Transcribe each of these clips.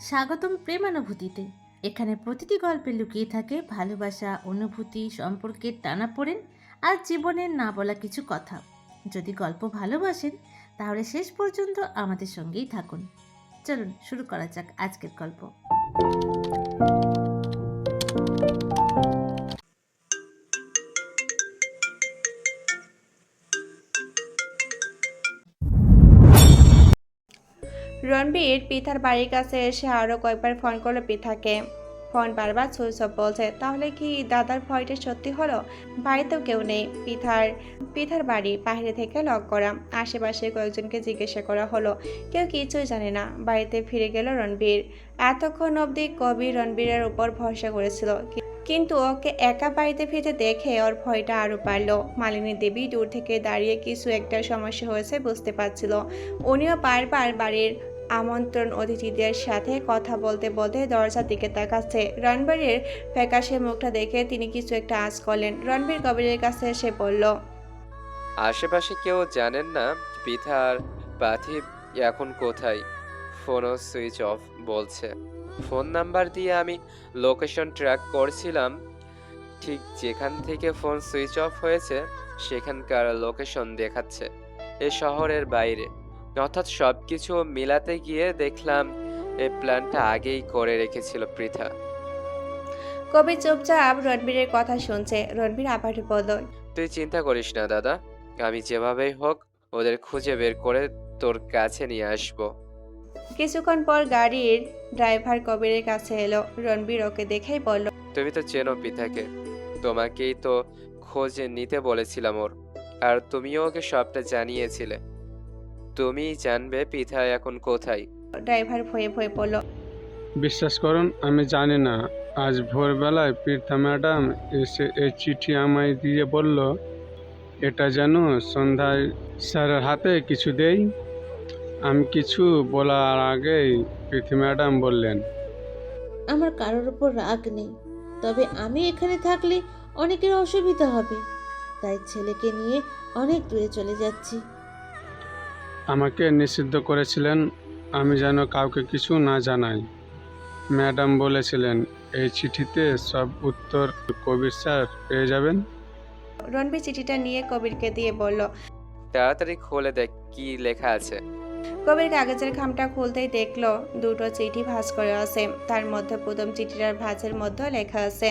স্বাগতম প্রেমানুভূতিতে। এখানে প্রতিটি গল্পে লুকিয়ে থাকে ভালোবাসা, অনুভূতি, সম্পর্কের টানাপোড়েন আর জীবনের না বলা কিছু কথা। যদি গল্প ভালোবাসেন তাহলে শেষ পর্যন্ত আমাদের সঙ্গেই থাকুন। চলুন শুরু করা যাক আজকের গল্প। রণবীর পিথার বাড়ির কাছে এসে আরও কয়েকবার ফোন করলো পিথাকে। ফোন বারবার সুইচ অফ বলছে। তাহলে কি দাদার ভয়টা সত্যি হলো? বাড়িতেও কেউ নেই। পিথার বাড়ি বাইরে থেকে লক করা। আশেপাশে কয়েকজনকে জিজ্ঞাসা করা হলো, কেউ কিছুই জানে না। বাড়িতে ফিরে গেল রণবীর। এতক্ষণ অবধি কবির রণবীরের উপর ভরসা করেছিল, কিন্তু ওকে একা বাড়িতে ফিরতে দেখে ওর ভয়টা আরও বাড়ল। মালিনী দেবী দূর থেকে দাঁড়িয়ে কিছু একটা সমস্যা হয়েছে বুঝতে পারছিল। উনিও বারবার বাড়ির আমন্ত্রণ অতিথিদের সাথে কথা বলতে বলতে দরজার দিকে তাকাচ্ছে। রণবীরের ফ্যাকাশে মুখটা দেখে তিনি কিছু একটা আঁচ করলেন। রণবীর কবিরের কাছে এসে বলল, আশেপাশে কেউ জানেন না পৃথার পার্থিব এখন কোথায়? ফোনও সুইচ অফ বলছে। ফোন নাম্বার দিয়ে আমি লোকেশন ট্র্যাক করছিলাম। ঠিক যেখান থেকে ফোন সুইচ অফ হয়েছে সেখানকার লোকেশন দেখাচ্ছে এ শহরের বাইরে। অর্থাৎ সব কিছু মিলাতে গিয়ে দেখলাম এই প্ল্যানটা আগেই করে রেখেছিল পৃথা। কবির চুপচাপ রণবীরের কথা শুনছে। রণবীর আবার বলল, তুই চিন্তা করিস না দাদা, আমি যেভাবেই হোক ওদের খুঁজে বের করে তোর কাছে নিয়ে আসবো। কিছুক্ষণ পর গাড়ির ড্রাইভার কবিরের কাছে এলো। রণবীর ওকে দেখেই বলল, তুমি তো চেনো পিতাকে, তোমাকেই তো খোঁজ নিতে বলেছিলাম ওর, আর তুমিও ওকে সবটা জানিয়েছিলে। তুমিই জানবে পিতা এখন কোথায়। ড্রাইভার ভয়ে ভয়ে বলল, বিশ্বাস করুন, আমি জানি না। আজ ভোরবেলায় পৃথা ম্যাডাম এসে এই চিঠি আমায় দিয়ে বলল এটা যেন সন্ধ্যায় স্যারের হাতে কিছু দেই। আমি কিছু বলার আগেই পৃথা ম্যাডাম বললেন, আমার কারোর উপর রাগ নেই, তবে আমি এখানে থাকলে অনেকের অসুবিধা হবে, তাই ছেলেকে নিয়ে অনেক দূরে চলে যাচ্ছি। আমাকে নিষিদ্ধ করেছিলেন আমি যেন কাউকে কিছু না জানাই। ম্যাডাম বলেছিলেন এই চিঠিতে সব উত্তর কবির স্যার পেয়ে যাবেন। রণবীর চিঠিটা নিয়ে কবিরকে দিয়ে বলল। তাড়াতাড়ি খুলে দেখ কি লেখা আছে। কবির কাগজের খামটা খুলতেই দেখলো দুটো চিঠি ভাঁজ করে আছে। তার মধ্যে প্রথম চিঠিটার ভাঁজের মধ্যে লেখা আছে,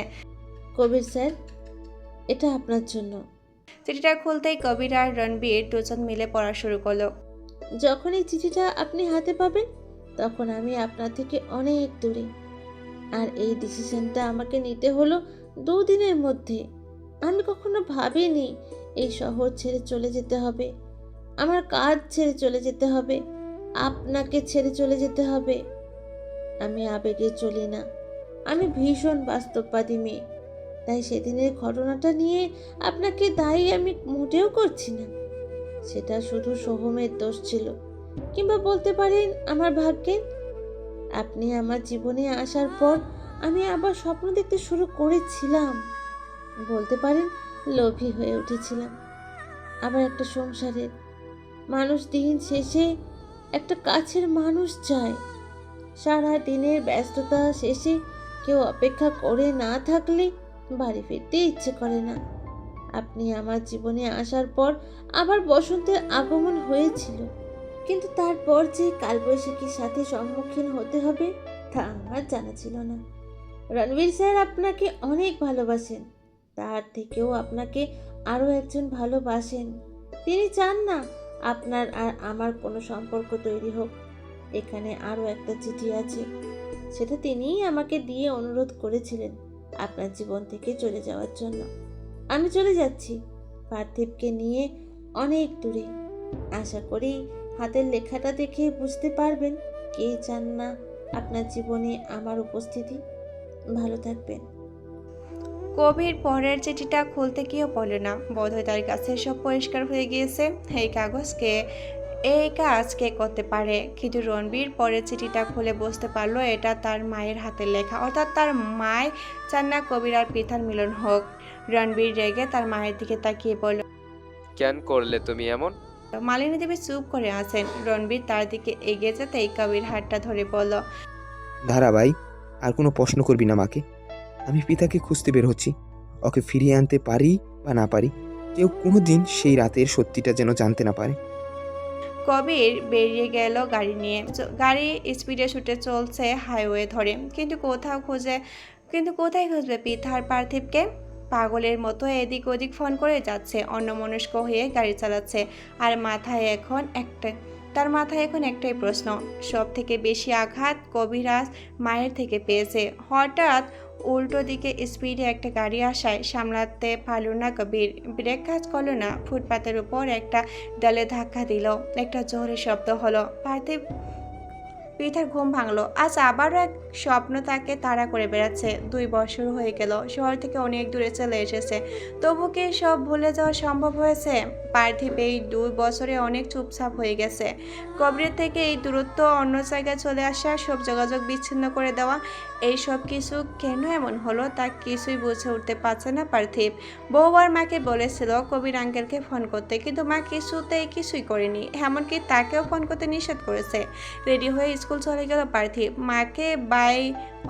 কবির স্যার, এটা আপনার জন্য। চিঠিটা খুলতেই কবির আর রণবীর দুজন মিলে পড়া শুরু করলো। যখন এই চিঠিটা আপনি হাতে পাবেন তখন আমি আপনার থেকে অনেক দূরে, আর এই ডিসিশনটা আমাকে নিতে হলো 2 দিনের মধ্যে। আমি কখনো ভাবিনি এই শহর ছেড়ে চলে যেতে হবে, আমার কাজ ছেড়ে চলে যেতে হবে, আপনাকে ছেড়ে চলে যেতে হবে। আমি আবেগে চলি না, আমি ভীষণ বাস্তববাদী মেয়ে। তাই সেদিনের ঘটনাটা নিয়ে আপনাকে দায়ী আমি মোটেও করছি না। সেটা শুধু সোহমের দোষ ছিল, কিংবা বলতে পারেন আমার ভাগ্যের। আপনি আমার জীবনে আসার পর আমি আবার স্বপ্ন দেখতে শুরু করেছিলাম। বলতে পারেন লোভী হয়ে উঠেছিলাম। আবার একটা সংসারের মানুষ দিন শেষে একটা কাছের মানুষ চায়। সারা দিনের ব্যস্ততা শেষে কেউ অপেক্ষা করে না থাকলে বাড়ি ফিরতে ইচ্ছে করে না। আপনি আমার জীবনে আসার পর আবার বসন্তের আগমন হয়েছিল, কিন্তু তারপর যে কালবৈশাখীর সাথে সম্মুখীন হতে হবে তা আমার জানা ছিল না। রণবীর স্যার আপনাকে অনেক ভালোবাসেন, তার থেকেও আপনাকে আরও একজন ভালোবাসেন। তিনি চান না আপনার আর আমার কোনো সম্পর্ক তৈরি হোক। এখানে আরও একটা চিঠি আছে, সেটা তিনিই আমাকে দিয়ে অনুরোধ করেছিলেন আপনার জীবন থেকে চলে যাওয়ার জন্য। আমি চলে যাচ্ছি পার্থিবকে নিয়ে অনেক দূরে। আশা করি হাতের লেখাটা দেখে বুঝতে পারবেন কে চান না আপনার জীবনে আমার উপস্থিতি। ভালো থাকবেন। কবির পরের চিঠিটা খুলতে গিয়েও বলে না, বোধহয় তার কাছে সব পরিষ্কার হয়ে গিয়েছে। এই কাজ কে করতে পারে? কিন্তু রণবীর পরের চিঠিটা খুলে বুঝতে পারলো এটা তার মায়ের হাতের লেখা। অর্থাৎ তার মায় চান না কবির আর পৃথার মিলন হোক। রণবীর রেগে তার মায়ের দিকে তাকিয়ে বলল, কেন করলে তুমি এমন? মালিনী দেবী চুপ করে আছেন। রণবীর তার দিকে এগিয়ে যেতেই কবির হাতটা ধরে বলল, দাঁড়া ভাই, আর কোনো প্রশ্ন করবি না মাকে। আমি পিতাকে খুঁজতে বের হচ্ছি। ওকে ফিরিয়ে আনতে পারি বা না পারি, কেউ কোনো দিন সেই রাতের সত্যিটা যেন জানতে না পারে। কবির বেরিয়ে গেল গাড়ি নিয়ে। গাড়ি স্পিডে ছুটে চলছে হাইওয়ে ধরে, কিন্তু কোথায় খুঁজবে পৃথার পার্থিবকে? পাগলের মতো এদিক ওদিক ফোন করে যাচ্ছে, অন্যমনস্ক হয়ে গাড়ি চালাচ্ছে। আর তার মাথায় এখন একটাই প্রশ্ন, সব থেকে বেশি আঘাত কবিরাজ মায়ের থেকে পেয়েছে। হঠাৎ উল্টো দিকে স্পিডে একটা গাড়ি আসায় সামলাতে পারল না কবির। ব্রেক কাজ করলো না, ফুটপাতের উপর একটা ডালে ধাক্কা দিল। একটা জোরে শব্দ হলো। পৃথার ঘুম ভাঙলো। আজ আবারও এক স্বপ্ন তাকে তাড়া করে বেড়াচ্ছে। 2 বছর হয়ে গেল, শহর থেকে অনেক দূরে চলে এসেছে। তবু কি সব ভুলে যাওয়া সম্ভব হয়েছে? পার্থিব এই 2 বছরে অনেক চুপচাপ হয়ে গেছে। কবরের থেকে এই দূরত্ব, অন্য জায়গায় চলে আসা, সব যোগাযোগ বিচ্ছিন্ন করে দেওয়া, এই সব কিছু কেন এমন হলো তা কিছুই বুঝে উঠতে পারছে না পার্থিব। বহুবার মাকে বলেছিল কবির আঙ্কেলকে ফোন করতে, কিন্তু মা কিছুই করেনি। এমনকি তাকেও ফোন করতে নিষেধ করেছে। রেডি হয়ে স্কুল চলে গেল পার্থিব। মাকে বাই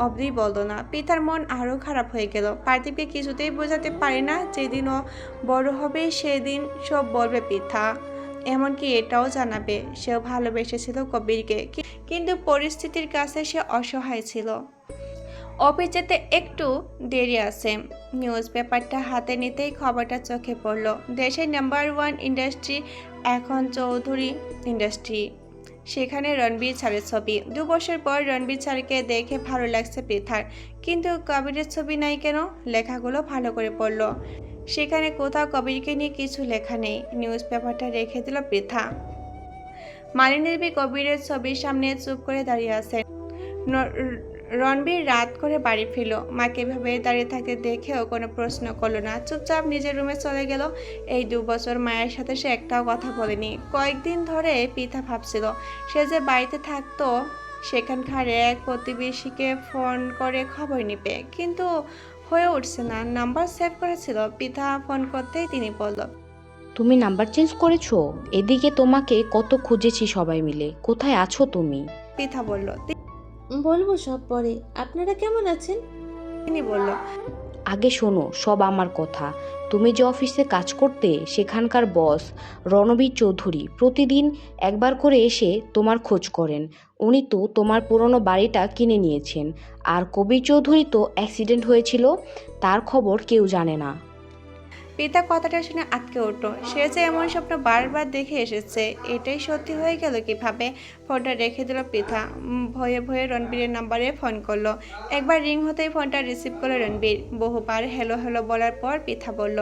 অবধি বলতো না। পিতার মন আরও খারাপ হয়ে গেল। পার্থিবকে কিছুতেই বোঝাতে পারে না যেদিন ও বড় হবে সেদিন সব বলবে পিতা। এমনকি এটাও জানাবে সেও ভালোবেসেছিল কবিরকে, কিন্তু পরিস্থিতির কাছে সে অসহায় ছিল। অফিস যেতে একটু দেরি আছে। নিউজ পেপারটা হাতে নিতেই খবরটা চোখে পড়ল। দেশের নাম্বার 1 ইন্ডাস্ট্রি এখন চৌধুরী ইন্ডাস্ট্রি। সেখানে রণবীর স্যারের ছবি। 2 বছর পর রণবীর স্যারকে দেখে ভালো লাগছে পৃথার, কিন্তু কবিরের ছবি নাই কেন? লেখাগুলো ভালো করে পড়ল, সেখানে কোথাও কবিরকে নিয়ে কিছু লেখা নেই। নিউজ পেপারটা রেখে দিল পৃথা। মালিনী কবিরের ছবির সামনে চুপ করে দাঁড়িয়ে আছে। রণবীর রাত করে বাড়ি ফিরল। মাকে এভাবে দাঁড়িয়ে থাকতে দেখেও কোনো প্রশ্ন করলো না, চুপচাপ নিজের রুমে চলে গেল। এই 2 বছর মায়ের সাথে সে একটাও কথা বলেনি। কয়েকদিন ধরে পৃথা ভাবছিল সে যে বাড়িতে থাকতো সেখানকার এক প্রতিবেশীকে ফোন করে খবর নিবে, কিন্তু হয়ে উঠছে না। নাম্বার সেভ করেছিল। পৃথা ফোন করতেই তিনি বলল, তুমি নাম্বার চেঞ্জ করেছো? এদিকে তোমাকে কত খুঁজেছি সবাই মিলে, কোথায় আছো তুমি? পৃথা বলল। বলবো সব পরে। আপনারা কেমন আছেন? তিনি বলল, আগে শোনো সব আমার কথা। তুমি যে অফিসে কাজ করতে, সেখানকার বস রণবীর চৌধুরী প্রতিদিন একবার করে এসে তোমার খোঁজ করেন। উনি তো তোমার পুরনো বাড়িটা কিনে নিয়েছেন। আর কবির চৌধুরী তো অ্যাক্সিডেন্ট হয়েছিল, তার খবর কেউ জানে না। পিতা কথাটা শুনে আটকে উঠল। সে যে এমন স্বপ্ন বারবার দেখে এসেছে, এটাই সত্যি হয়ে গেল কিভাবে? ফোনটা রেখে দিল পৃথা। ভয়ে ভয়ে রণবীরের নাম্বারে ফোন করলো। একবার রিং হতেই ফোনটা রিসিভ করলো রণবীর। বহুবার হ্যালো হ্যালো বলার পর পৃথা বলল,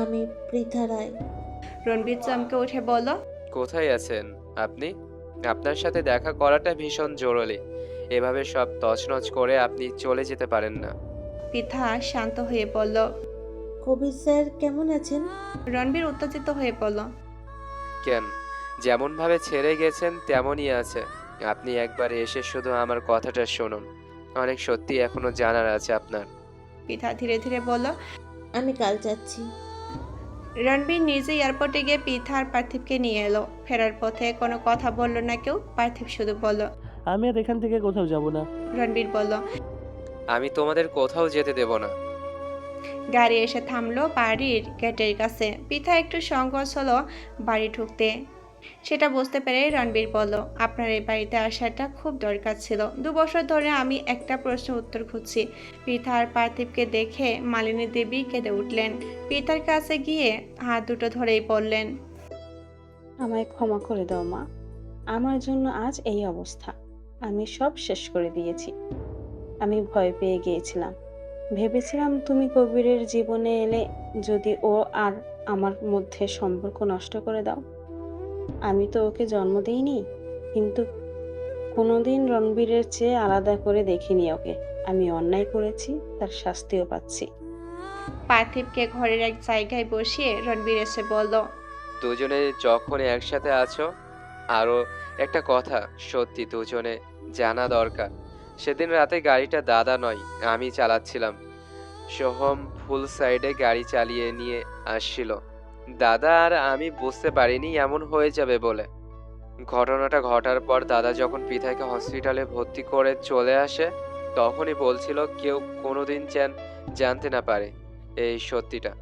আমি পৃথা রায়। রণবীর চমকে উঠে বলল, কোথায় আছেন আপনি? আপনার সাথে দেখা করাটা ভীষণ জরুরি। এভাবে সব তছনছ করে আপনি চলে যেতে পারেন না। পৃথা শান্ত হয়ে বলল। কবির স্যার কেমন আছেন? রণবীর উত্তেজিত হয়ে বলল, কেন, যেমনভাবে ছেড়ে গেছেন তেমনই আছে। আপনি একবার এসে শুধু আমার কথাটা শুনুন। অনেক সত্যি এখনো জানার আছে আপনার। পৃথা ধীরে ধীরে বলল। আমি কাল যাচ্ছি। রণবীর নিজে এয়ারপোর্টে গিয়ে পৃথা আর পার্থিবকে নিয়ে এলো। ফেরার পথে কোনো কথা বলল না কেউ। পার্থিব শুধু বলল, আমি আর এখান থেকে কোথাও যাব না। রণবীর বলল। আমি তোমাদের কোথাও যেতে দেব না। গাড়ি এসে থামলো বাড়ির গেটের কাছে। পৃথা একটু সংকোচ হলো বাড়ি ঢুকতে। সেটা বুঝতে পেরে রণবীর বলল, আপনার এই বাড়িতে আসাটা খুব দরকার ছিল। 2 বছর ধরে আমি একটা প্রশ্নের উত্তর খুঁজছি। পৃথা আর পার্থিবকে দেখে মালিনী দেবী কেঁদে উঠলেন। পৃথার কাছে গিয়ে হাত দুটো ধরেই বললেন, আমায় ক্ষমা করে দাও মা, আমার জন্য আজ এই অবস্থা। আমি সব শেষ করে দিয়েছি। আমি ভয় পেয়ে গিয়েছিলাম। ভেবেছিলাম তুমি কবিরের জীবনে এলে যদি ও আর আমার মধ্যে সম্পর্ক নষ্ট করে দাও। আমি তো ওকে জন্ম দিইনি, কিন্তু কোনোদিন রণবীরের চেয়ে আলাদা করে দেখিনি ওকে। আমি অন্যায় করেছি, তার শাস্তিও পাচ্ছি। পার্থিবকে ঘরের এক জায়গায় বসিয়ে রণবীর এসে বলল, দুজনে যখন একসাথে আছো, আরও একটা কথা সত্যি দুজনে জানা দরকার। সেদিন রাতে গাড়িটা দাদা নয়, আমি চালাচ্ছিলাম। সোহম ফুল সাইডে গাড়ি চালিয়ে নিয়ে আসছিল। দাদা আর আমি বুঝতে পারিনি এমন হয়ে যাবে বলে। ঘটনাটা ঘটার পর দাদা যখন পৃথাকে হসপিটালে ভর্তি করে চলে আসে তখনই বলছিল কেউ কোনোদিন যেন জানতে না পারে এই সত্যিটা।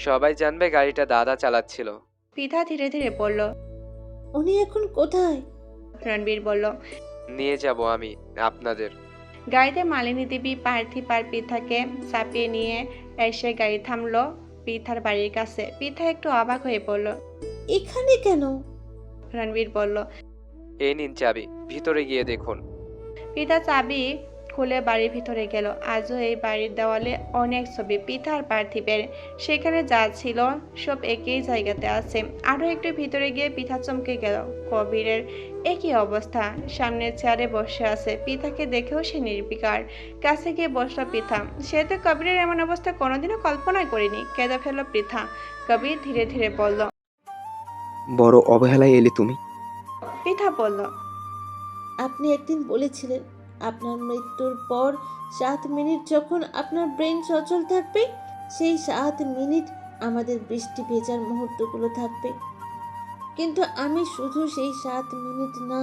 সবাই জানবে গাড়িটা দাদা চালাচ্ছিল। পৃথা ধীরে ধীরে বলল। উনি এখন কোথায়? রণবীর বলল। নিয়ে যাব আমি আপনাদের। গাড়িতে মালিনী দেবী, পার্থিব আর পৃথাকে চাপিয়ে নিয়ে এসে গাড়ি থামলো পৃথার বাড়ির কাছে। পৃথা একটু অবাক হয়ে পড়ল। এখানে কেন? রণবীর বলল। এই নিন চাবি, ভিতরে গিয়ে দেখুন। পৃথা চাবি খুলে বাড়ির ভিতরে গেল। আজও এই বাড়ির দেওয়ালে অনেক ছবি পৃথা আর পার্থিবের। সেখানে যা ছিল সব একই জায়গাতে আছে। আরো একটু ভিতরে গিয়ে পৃথা চমকে গেল। কবিরের একই অবস্থা, সামনের চেয়ারে বসে আছে। পৃথাকে দেখেও সে নির্বিকার। কাছে গিয়ে বসলো পৃথা। সে তো কবিরের এমন অবস্থা কোনোদিনও কল্পনাই করেনি। কেঁদে ফেলল পৃথা। কবির ধীরে ধীরে বলল। বড় অবহেলায় এলে তুমি। পৃথা বলল। আপনি একদিন বলেছিলেন আপনার মৃত্যুর পর 7 মিনিট যখন আপনার ব্রেন সচল থাকবে, সেই 7 মিনিট আমাদের বৃষ্টি ভেজার মুহূর্তগুলো থাকবে। কিন্তু আমি শুধু সেই 7 মিনিট না,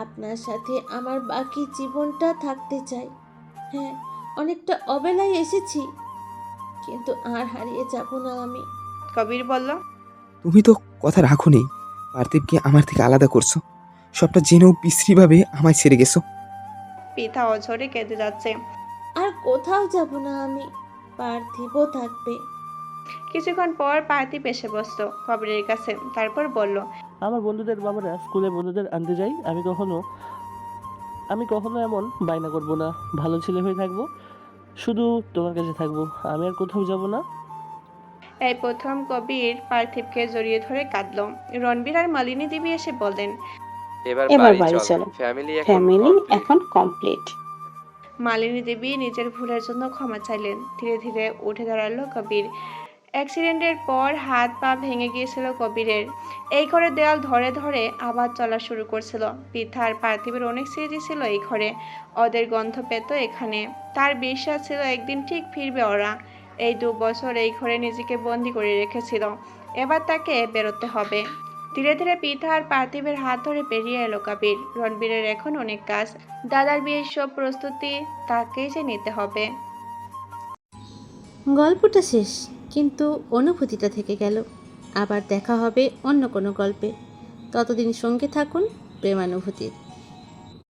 আপনার সাথে আমার বাকি জীবনটা থাকতে চাই। হ্যাঁ, অনেকটা অবেলায় এসেছি, কিন্তু আর হারিয়ে যাব না আমি। কবির বলল। তুমি তো কথা রাখো নেই। পার্থিবকে আমার থেকে আলাদা করছো, সবটা জেনেও বিশ্রীভাবে আমায় ছেড়ে গেছো। পৃথা অঝরে কেঁদে যাচ্ছে। আর কোথাও যাব না আমি, পার্থিবও থাকবে। কিছুক্ষণ পর পার্থিব এসে বসলো কবিরের কাছে। তারপর বলল। আমার বন্ধুদের বাবারা স্কুলে বন্ধুদের আনতে যাই, আমি কখনো এমন বায়না করব না। ভালো ছেলে হয়ে থাকবো, শুধু তোমার কাছে থাকবো, আমি আর কোথাও যাব না। এই প্রথম কবির পার্থিবকে জড়িয়ে ধরে কাঁদল। রণবীর আর মালিনী দেবী এসে বললেন। এবার এবার বাড়ি বাড়ি চল, চলো। ফ্যামিলি ফ্যামিলি এখন কমপ্লিট। মালিনী দেবী নিজের ভুলের জন্য ক্ষমা চাইলেন। ধীরে ধীরে উঠে দাঁড়ালো কবির। অ্যাক্সিডেন্টের পর হাত পা ভেঙে গিয়েছিল কবিরের। এই ঘরে দেয়াল ধরে ধরে আবার চলা শুরু করছিল। পৃথা আর পার্থিবের অনেক স্মৃতি ছিল এই ঘরে। ওদের গন্ধ পেত এখানে। তার বিশ্বাস ছিল একদিন ঠিক ফিরবে ওরা। এই 2 বছর এই ঘরে নিজেকে বন্দি করে রেখেছিল, এবার তাকে বেরোতে হবে। ধীরে ধীরে পৃথা আর পার্থিবের হাত ধরে বেরিয়ে এলো কবির। রণবীরের এখন অনেক কাজ। দাদার বিয়ের সব প্রস্তুতি তাকেই যে নিতে হবে। গল্পটা শেষ, কিন্তু অনুভূতিটা থেকে গেল। আবার দেখা হবে অন্য কোনো গল্পে। ততদিন সঙ্গে থাকুন প্রেমানুভূতির।